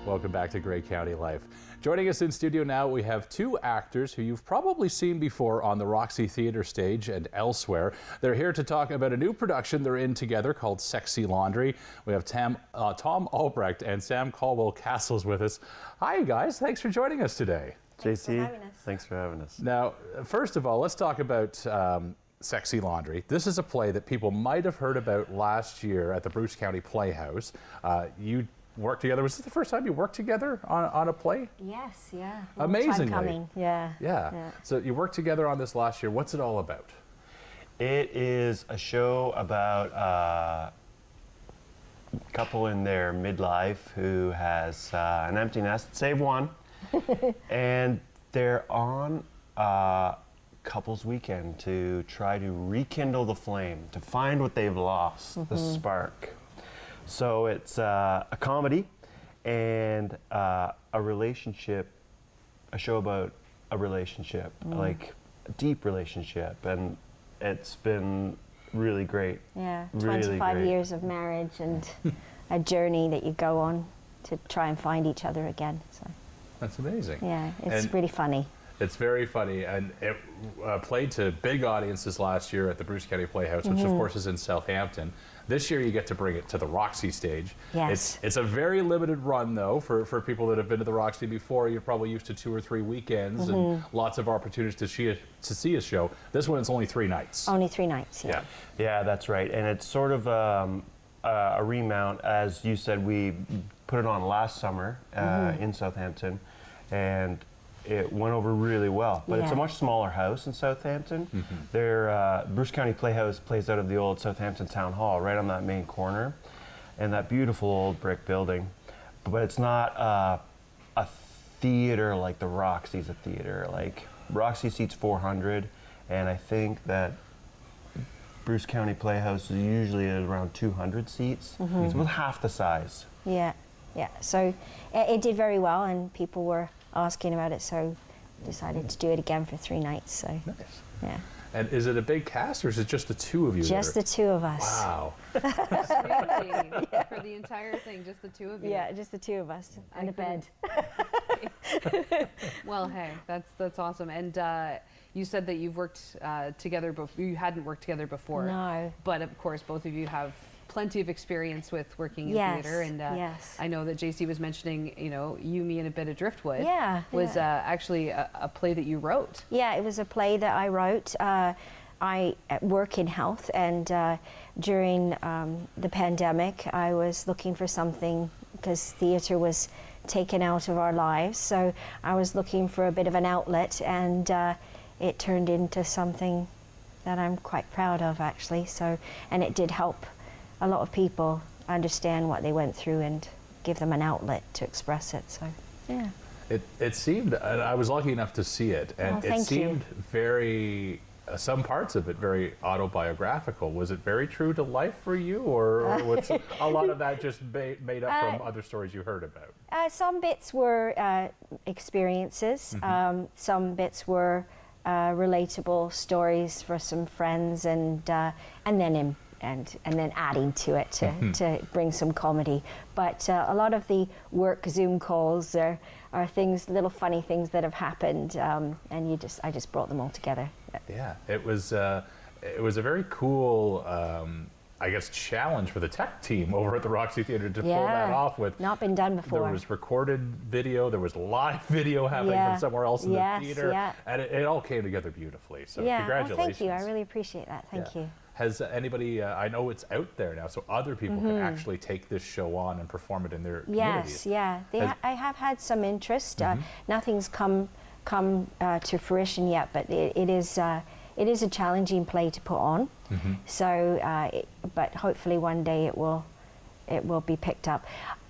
Welcome back to Grey County Life. Joining us in studio now, we have two actors who you've probably seen before on the Roxy Theatre stage and elsewhere. They're here to talk about a new production they're in together called Sexy Laundry. We have Tom Albrecht and Sam Caldwell-Castles with us. Hi, guys. Thanks for joining us today. JC, thanks for having us. Now, first of all, let's talk about Sexy Laundry. This is a play that people might have heard about last year at the Bruce County Playhouse. You worked together. Was this the first time you worked together on a play? Yes, yeah. Amazingly. Time coming, yeah. So you worked together on this last year. What's it all about? It is a show about a couple in their midlife who has an empty nest, save one, and they're on a couples weekend to try to rekindle the flame, to find what they've lost, the spark. So it's a comedy and a relationship, a show about a relationship, like a deep relationship, and it's been really great. Yeah, really 25 great. years of marriage and a journey that you go on to try and find each other again. So That's amazing. yeah, it's And really funny. it's very funny, and it played to big audiences last year at the Bruce County Playhouse, which of course is in Southampton. This year you get to bring it to the Roxy stage. Yes. It's a very limited run, though, for people that have been to the Roxy before. You're probably used to 2 or 3 weekends and lots of opportunities to see a show. This one, it's only 3 nights. Only 3 nights, yeah. Yeah, that's right. And it's sort of a remount. As you said, we put it on last summer in Southampton, and it went over really well. But it's a Yeah. much smaller house in Southampton. Their Bruce County Playhouse plays out of the old Southampton Town Hall, right on that main corner, and that beautiful old brick building. But it's not a theater like the Roxy's a theater. Like, Roxy seats 400, and I think that Bruce County Playhouse is usually at around 200 seats. It's about half the size. Yeah, yeah. So it did very well, and people were asking about it, so decided to do it again for 3 nights. So Nice. yeah, And is it a big cast, or is it just the 2 of you? just the 2 of us. Wow. Really? For the entire thing, just the 2 of you? Yeah, just the 2 of us and a bed. Well, hey, that's awesome. And you said that you've worked together before. You hadn't worked together before. No. But of course, both of you have plenty of experience with working in Yes, theater. And yes. I know that JC was mentioning, you, me, and a bit of Driftwood. Yeah, Was actually a play that you wrote. Yeah, it was a play that I wrote. I work in health, and during the pandemic, I was looking for something because theatre was taken out of our lives. So I was looking for a bit of an outlet, and it turned into something that I'm quite proud of, actually. So, and it did help a lot of people understand what they went through and give them an outlet to express it. So, yeah. It seemed, and I was lucky enough to see it, and Oh, it thank seemed very, some parts of it very autobiographical. Was it very true to life for you, or was a lot of that just made up from other stories you heard about? Some bits were experiences. Some bits were relatable stories for some friends, and then adding to it to bring some comedy. But a lot of the work Zoom calls are things, little funny things that have happened, and I just brought them all together. Yeah, it was a very cool, I guess, challenge for the tech team over at the Roxy Theatre to pull that off with. Not been done before. There was recorded video, there was live video happening from somewhere else in the theater, and it all came together beautifully. So congratulations. Well, thank you. I really appreciate that. Thank you. Has anybody, I know it's out there now, so other people can actually take this show on and perform it in their communities. Yes, yeah. I have had some interest. Nothing's come to fruition yet, but it is a challenging play to put on. So, but hopefully one day it will be picked up.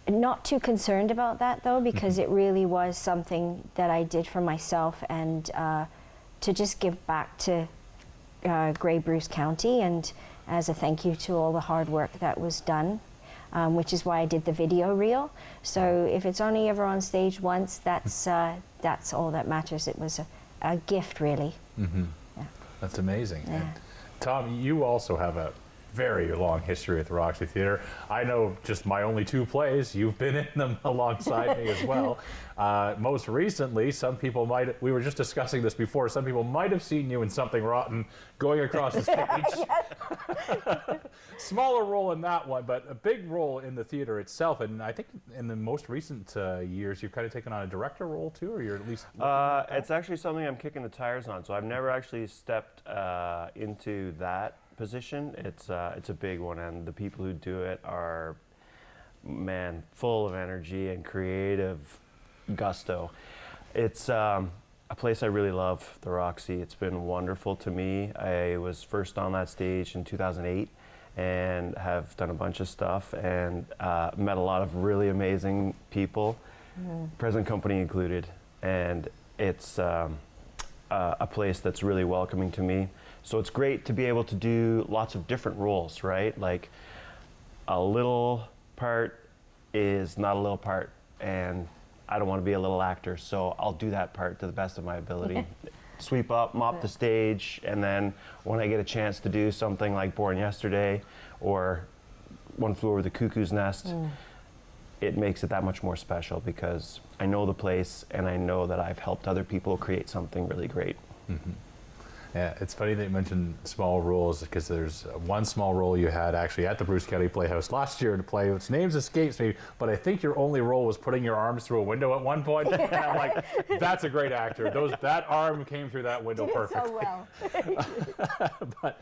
Not too concerned about that, though, because it really was something that I did for myself, and to just give back to Grey Bruce County, and as a thank you to all the hard work that was done, which is why I did the video reel. So if it's only ever on stage once, that's all that matters. It was a gift, really. That's amazing. Yeah. And Tom, you also have a very long history at the Roxy Theatre. I know just my only 2 plays. You've been in them alongside me as well. Most recently, some people might, we were just discussing this before, some people might have seen you in Something Rotten going across the stage. Smaller role in that one, but a big role in the theater itself. And I think in the most recent years, you've kind of taken on a director role too, or you're at least... It's actually something I'm kicking the tires on, so I've never actually stepped into that position. It's a big one, and the people who do it are, man, full of energy and creative gusto. It's a place I really love, the Roxy. It's been wonderful to me. I was first on that stage in 2008 and have done a bunch of stuff and met a lot of really amazing people, present company included, and it's a place that's really welcoming to me. So it's great to be able to do lots of different roles, right? Like a little part is not a little part, and I don't want to be a little actor, so I'll do that part to the best of my ability. Sweep up, mop the stage, and then when I get a chance to do something like Born Yesterday or One Flew Over the Cuckoo's Nest, it makes it that much more special because I know the place and I know that I've helped other people create something really great. Yeah, it's funny that you mentioned small roles because there's one small role you had actually at the Bruce County Playhouse last year in a play. Its name escapes me, but I think your only role was putting your arms through a window at one point. And I'm like, that's a great actor. That arm came through that window perfectly. So well. But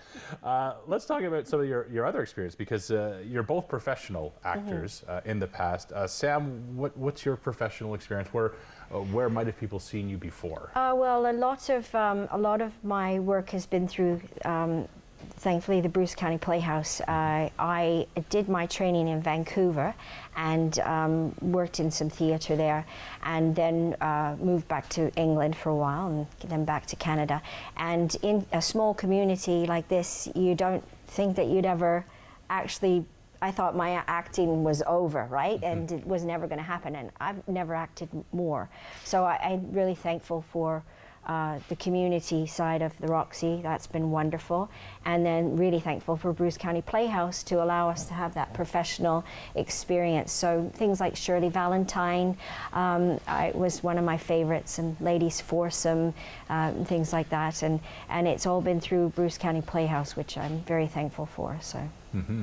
let's talk about some of your other experience because you're both professional actors in the past. Sam, what's your professional experience? Where might have people seen you before? Well, a lot of my work has been through, thankfully, the Bruce County Playhouse. I did my training in Vancouver and worked in some theatre there, and then moved back to England for a while, and then back to Canada. And in a small community like this, you don't think that you'd ever actually. I thought my acting was over, right? And it was never going to happen, and I've never acted more. So I'm really thankful for the community side of the Roxy. That's been wonderful. And then really thankful for Bruce County Playhouse to allow us to have that professional experience. So things like Shirley Valentine was one of my favorites, and Ladies Foursome, things like that. And it's all been through Bruce County Playhouse, which I'm very thankful for. So,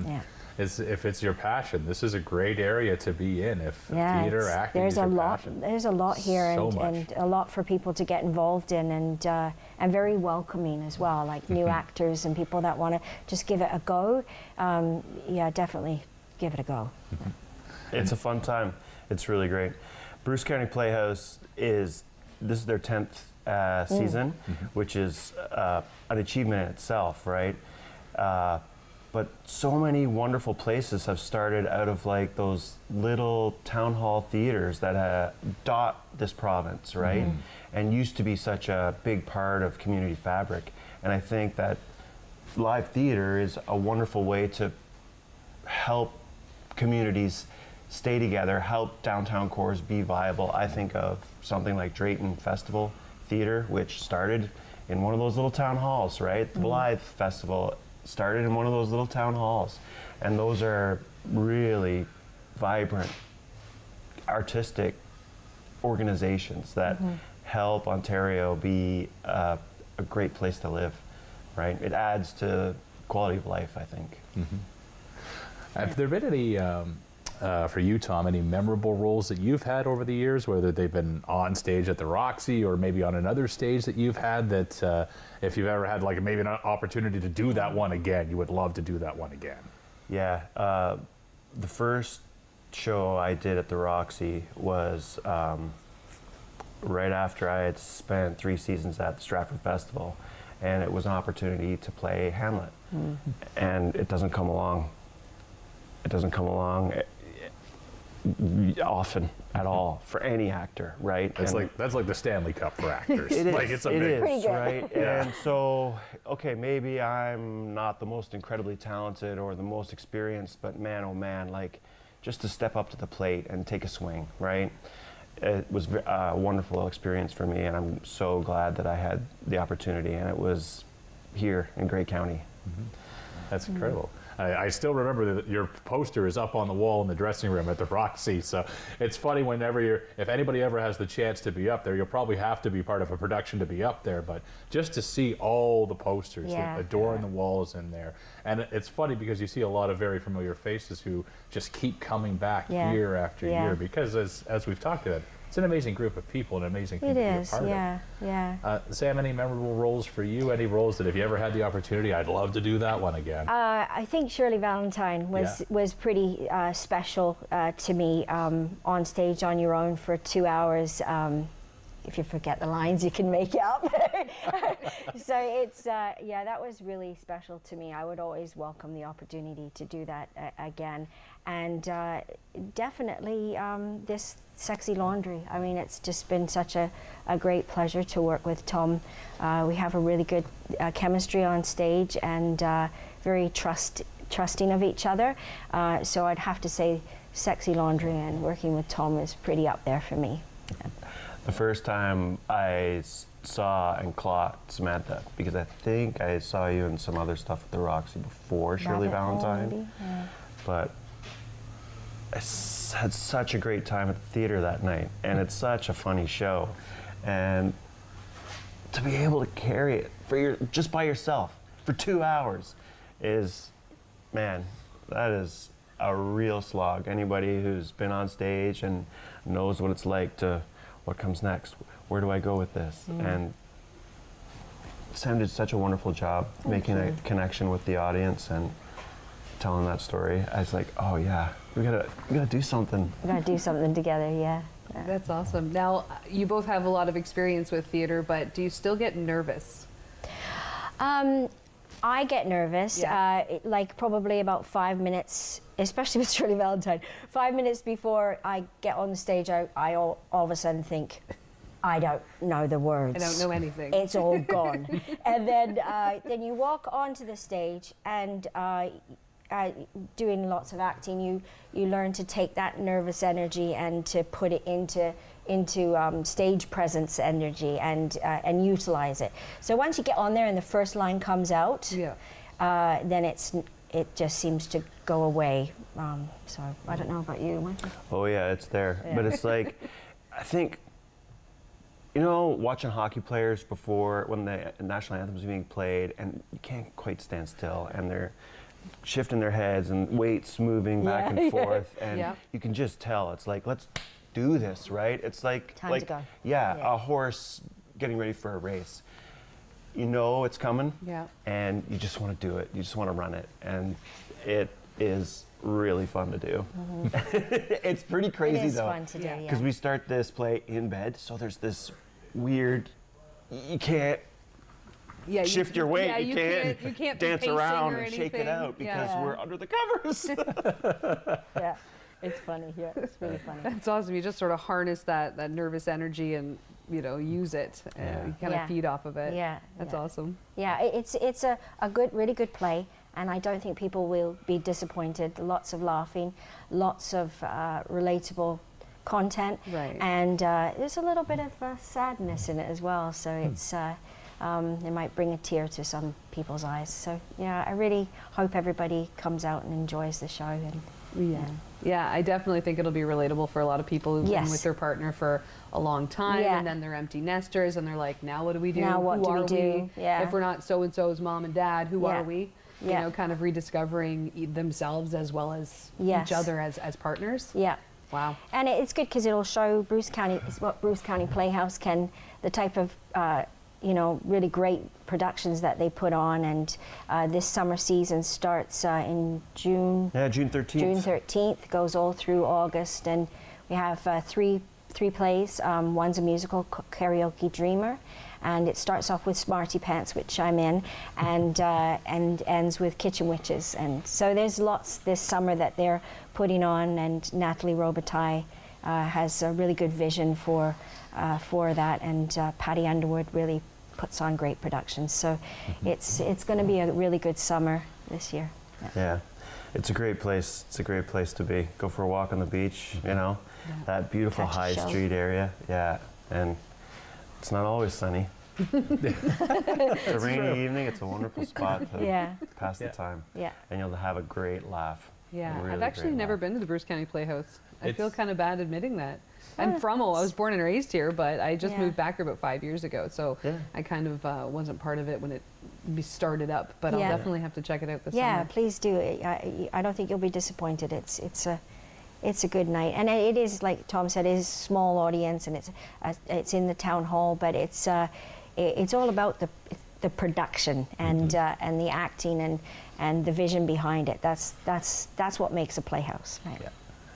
yeah. If it's your passion, this is a great area to be in. If theater acting is your passion. There's a lot here, So and a lot for people to get involved in, and very welcoming as well. Like new actors and people that want to just give it a go. Yeah, definitely give it a go. It's a fun time. It's really great. Bruce County Playhouse this is their 10th season, which is an achievement in itself, right? But so many wonderful places have started out of like those little town hall theaters that dot this province, right? And used to be such a big part of community fabric. And I think that live theater is a wonderful way to help communities stay together, help downtown cores be viable. I think of something like Drayton Festival Theater, which started in one of those little town halls, right? The Blythe Festival started in one of those little town halls, and those are really vibrant artistic organizations that help Ontario be a great place to live, right? It adds to quality of life, I think. Have there been any for you, Tom, any memorable roles that you've had over the years, whether they've been on stage at the Roxy or maybe on another stage that you've had that if you've ever had like maybe an opportunity to do that one again, you would love to do that one again? Yeah, the first show I did at the Roxy was right after I had spent 3 seasons at the Stratford Festival, and it was an opportunity to play Hamlet. And it doesn't come along. It doesn't come along often at all for any actor, right? That's like the Stanley Cup for actors. It is. Like it's a it big is, right? Yeah. And so, okay, maybe I'm not the most incredibly talented or the most experienced, but man, oh man, like just to step up to the plate and take a swing, right? It was a wonderful experience for me, and I'm so glad that I had the opportunity, and it was here in Grey County. That's incredible. I still remember that your poster is up on the wall in the dressing room at the Roxy. So it's funny whenever if anybody ever has the chance to be up there, you'll probably have to be part of a production to be up there. But just to see all the posters, the door on the wall is in there. And it's funny because you see a lot of very familiar faces who just keep coming back year after year, because as we've talked about, it's an amazing group of people, an amazing thing to be a part of. Sam, any memorable roles for you? Any roles that if you ever had the opportunity, I'd love to do that one again? I think Shirley Valentine was pretty special to me. On stage on your own for 2 hours. If you forget the lines, you can make it up. So it's, that was really special to me. I would always welcome the opportunity to do that again. And definitely this Sexy Laundry. I mean, it's just been such a great pleasure to work with Tom. We have a really good chemistry on stage and very trusting of each other. So I'd have to say Sexy Laundry and working with Tom is pretty up there for me. The first time I saw and clocked Samantha, because I think I saw you in some other stuff at the Roxy before Shirley Valentine, but I had such a great time at the theater that night, and it's such a funny show, and to be able to carry it for just by yourself for 2 hours is, man, that is a real slog. Anybody who's been on stage and knows what it's like to, what comes next? Where do I go with this? And Sam did such a wonderful job making a connection with the audience and telling that story. I was like, oh yeah, we gotta do something. We gotta do something together, yeah. That's awesome. Now, you both have a lot of experience with theater, but do you still get nervous? I get nervous, like probably about 5 minutes, especially with Shirley Valentine. 5 minutes before I get on the stage, I all of a sudden think, I don't know the words. I don't know anything. It's all gone. And then you walk onto the stage and doing lots of acting, you learn to take that nervous energy and to put it into stage presence energy and utilize it. So once you get on there and the first line comes out, then it just seems to go away. So I don't know about you, Michael. Oh yeah, it's there. But it's like, I think, you know, watching hockey players before when the national anthem is being played and you can't quite stand still and they're shifting their heads and weights moving back and forth and you can just tell it's like, let's do this, right? It's like Time to go. A horse getting ready for a race. You know it's coming, and you just want to do it. You just want to run it, and it is really fun to do. It's pretty crazy though. It is fun to do, because we start this play in bed, so there's this weird. You can't shift your weight. You can't dance around and shake it out because we're under the covers. It's funny. Yeah, it's really funny. That's awesome. You just sort of harness that nervous energy and use it and you kind of feed off of it. That's awesome. Yeah, it's a really good play, and I don't think people will be disappointed. Lots of laughing, lots of relatable content, and there's a little bit of sadness in it as well. So it's it might bring a tear to some people's eyes. So yeah, I really hope everybody comes out and enjoys the show. And yeah, I definitely think it'll be relatable for a lot of people who've been with their partner for a long time, and then they're empty nesters, and they're like, now what do we do? Now what do we do? If we're not so-and-so's mom and dad, who are we? You know, kind of rediscovering themselves as well as each other as partners. Yeah. Wow. And it's good because it'll show Bruce County, what Bruce County Playhouse can, the type of really great productions that they put on, and this summer season starts in June. Yeah, June 13th. June 13th, goes all through August, and we have three plays. One's a musical, Karaoke Dreamer, and it starts off with Smarty Pants, which I'm in, and ends with Kitchen Witches. And so there's lots this summer that they're putting on, and Natalie Robitaille has a really good vision for that, and Patty Underwood really puts on great productions. So it's going to be a really good summer this year. Yeah, it's a great place. It's a great place to be. Go for a walk on the beach, that beautiful High Street area. Yeah, and it's not always sunny. It's a rainy evening. It's a wonderful spot to pass the time. Yeah. And you'll have a great laugh. Yeah, Really I've actually great never laugh. been to the Bruce County Playhouse. I feel kind of bad admitting that. I'm from, I was born and raised here, but I just moved back here about 5 years ago, so I kind of wasn't part of it when it started up, but I'll definitely have to check it out this summer. Yeah, please do. I don't think you'll be disappointed. It's a good night, and it is, like Tom said, it is a small audience, and it's in the town hall, but it's all about the production and the acting and the vision behind it. That's what makes a playhouse. Right? Yeah.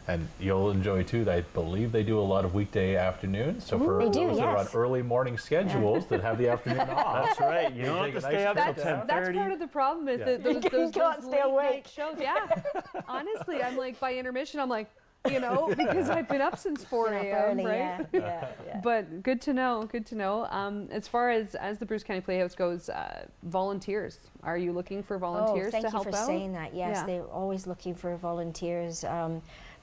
And you'll enjoy too. I believe they do a lot of weekday afternoons. So for those that are on early morning schedules that have the afternoon off. That's right. You don't have to stay up till 10:30. That's part of the problem is that those can't stay late awake. night shows. Yeah. Honestly, I'm like, by intermission, I'm like, because I've been up since 4 a.m. Early, right? Yeah. But good to know. Good to know. As far as the Bruce County Playhouse goes, volunteers. Are you looking for volunteers to help out? Thank you for saying that. Yes, they're always looking for volunteers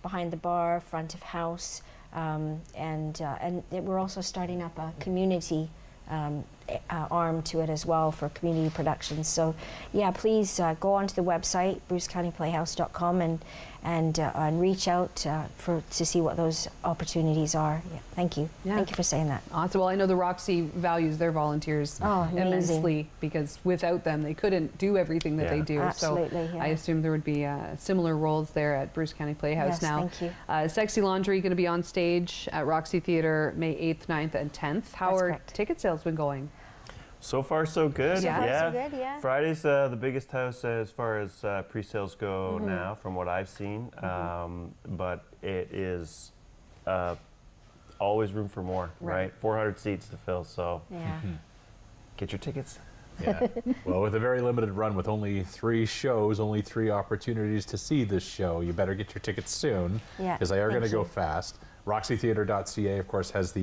behind the bar, front of house, and we're also starting up a community arm to it as well for community productions. So, yeah, please go onto the website brucecountyplayhouse.com and reach out to see what those opportunities are. Yeah, thank you. Yeah. Thank you for saying that. Awesome. Well, I know the Roxy values their volunteers immensely, because without them, they couldn't do everything that they do. Absolutely, so I assume there would be similar roles there at Bruce County Playhouse. Yes, now. thank you. Sexy Laundry going to be on stage at Roxy Theatre May 8th, 9th, and 10th. How are ticket sales been going? So far, so good. So far, so good, yeah. Friday's the biggest house as far as pre-sales go now, from what I've seen. But it is always room for more, right? 400 seats to fill, so get your tickets. Yeah. Well, with a very limited run, with only 3 shows, only 3 opportunities to see this show, you better get your tickets soon, because they are going to go fast. RoxyTheatre.ca, of course, has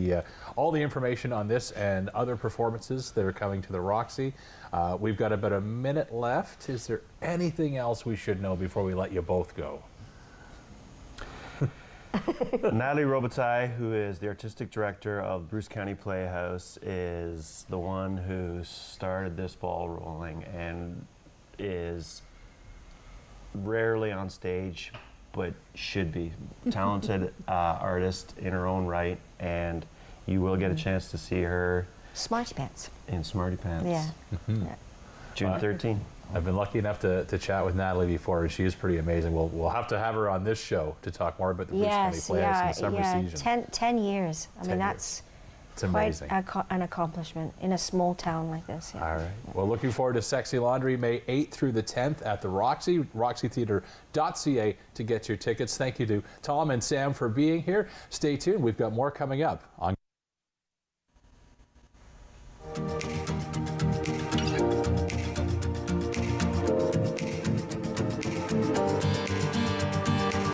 all the information on this and other performances that are coming to the Roxy. We've got about a minute left. Is there anything else we should know before we let you both go? Natalie Robitaille, who is the artistic director of Bruce County Playhouse, is the one who started this ball rolling and is rarely on stage, but should be. Talented artist in her own right, and you will get a chance to see her Smarty Pants. in Smarty Pants. Yeah. June 13th. I've been lucky enough to chat with Natalie before, and she is pretty amazing. We'll have to have her on this show to talk more about the Bruce County Playhouse in the summer season. 10 years. I mean, that's it's amazing. Quite an accomplishment in a small town like this. All right. Well, looking forward to Sexy Laundry May 8th through the 10th at the Roxy, RoxyTheatre.ca to get your tickets. Thank you to Tom and Sam for being here. Stay tuned. We've got more coming up on